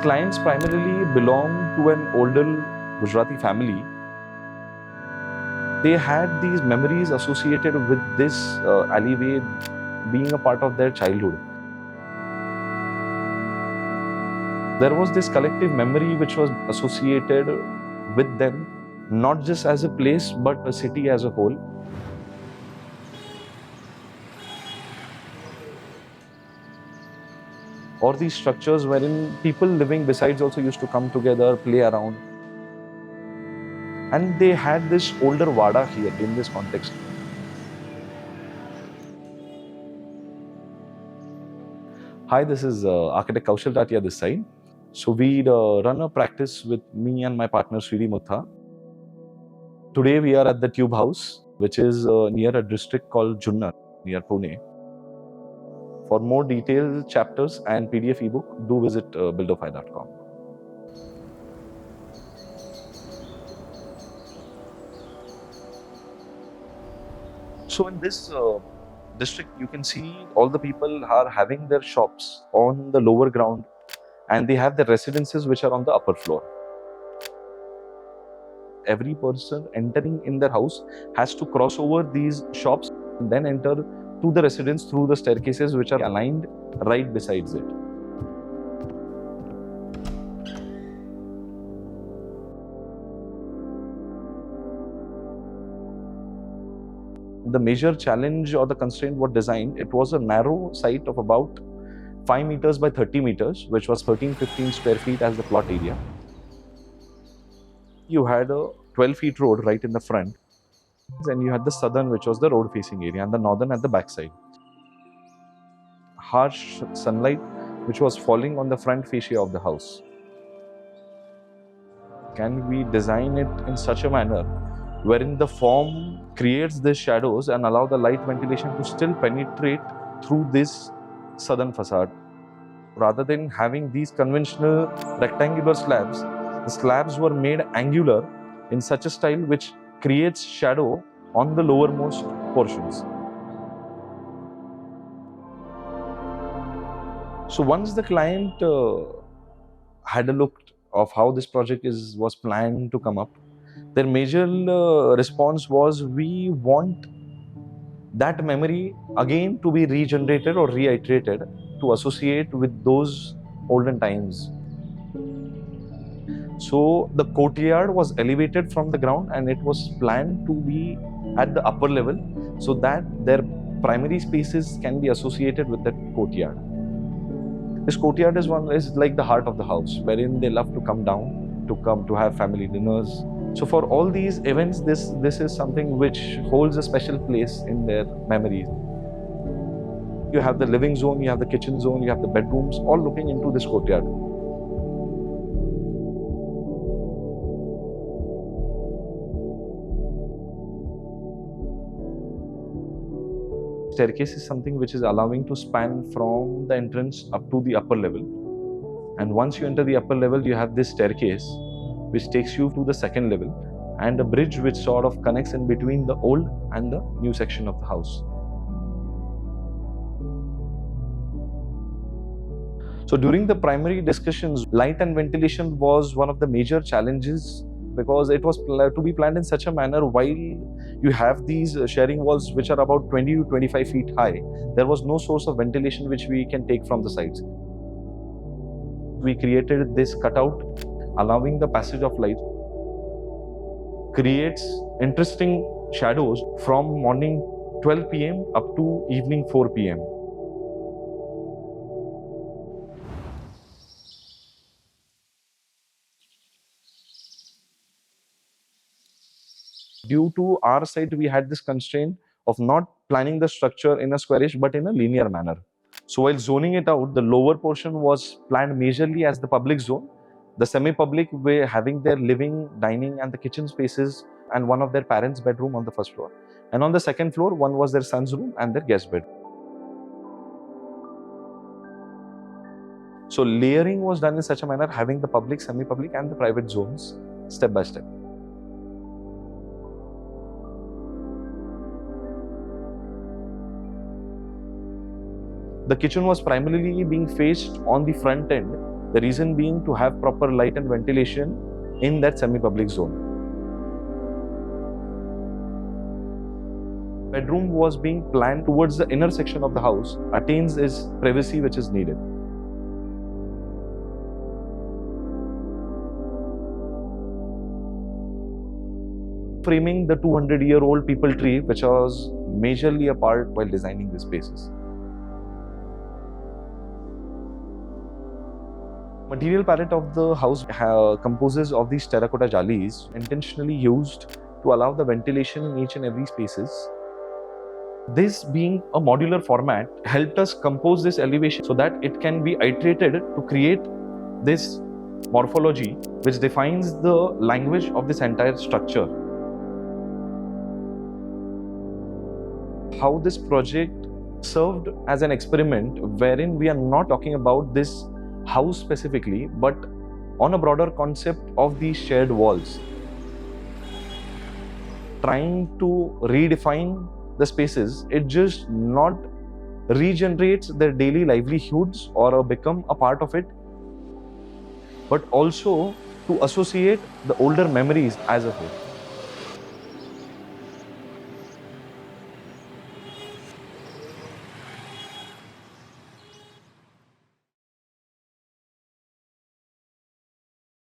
clients primarily belong to an older Gujarati family. They had these memories associated with this alleyway being a part of their childhood. There was this collective memory which was associated with them, not just as a place, but a city as a whole. Or these structures wherein people living besides also used to come together, play around. And they had this older Wada here in this context. Hi, this is architect Kaushal Tatia this side. So we run a practice with me and my partner Sri Mutha. Today we are at the Tube House, which is near a district called Junnar, near Pune. For more detailed chapters and PDF ebook, do visit buildofy.com. So in this district, you can see all the people are having their shops on the lower ground, and they have their residences which are on the upper floor. Every person entering in their house has to cross over these shops and then enter to the residence through the staircases which are aligned right besides it. The major challenge or the constraint was designed, it was a narrow site of about 5 meters by 30 meters, which was 13-15 square feet as the plot area. You had a 12 feet road right in the front, and you had the southern, which was the road facing area, and the northern at the back side. Harsh sunlight which was falling on the front fascia of the house. Can we design it in such a manner wherein the form creates these shadows and allow the light ventilation to still penetrate through this southern facade? Rather than having these conventional rectangular slabs, the slabs were made angular in such a style which creates shadow on the lowermost portions. So once the client had a look of how this project was planned to come up, their major response was, we want that memory again to be regenerated or reiterated to associate with those olden times. So the courtyard was elevated from the ground and it was planned to be at the upper level so that their primary spaces can be associated with that courtyard. This courtyard is like the heart of the house, wherein they love to come down, to have family dinners. So for all these events, this is something which holds a special place in their memories. You have the living zone, you have the kitchen zone, you have the bedrooms, all looking into this courtyard. Staircase is something which is allowing to span from the entrance up to the upper level. And once you enter the upper level, you have this staircase which takes you to the second level and a bridge which sort of connects in between the old and the new section of the house. So during the primary discussions, light and ventilation was one of the major challenges because it was to be planned in such a manner while you have these sharing walls which are about 20 to 25 feet high. There was no source of ventilation which we can take from the sides. We created this cutout allowing the passage of light, creates interesting shadows from morning 12 p.m. up to evening 4 p.m. Due to our side, we had this constraint of not planning the structure in a squarish but in a linear manner. So while zoning it out, the lower portion was planned majorly as the public zone. The semi-public were having their living, dining and the kitchen spaces and one of their parents' bedroom on the first floor. And on the second floor, one was their son's room and their guest bed. So layering was done in such a manner, having the public, semi-public and the private zones step by step. The kitchen was primarily being faced on the front end The reason being to have proper light and ventilation in that semi-public zone. Bedroom was being planned towards the inner section of the house, attains its privacy which is needed. Framing the 200-year-old people tree, which was majorly a part while designing the spaces. Material palette of the house composes of these terracotta jalis, intentionally used to allow the ventilation in each and every spaces. This being a modular format helped us compose this elevation so that it can be iterated to create this morphology which defines the language of this entire structure. How this project served as an experiment wherein we are not talking about this house specifically, but on a broader concept of these shared walls. Trying to redefine the spaces, it just not regenerates their daily livelihoods or become a part of it, but also to associate the older memories as a whole.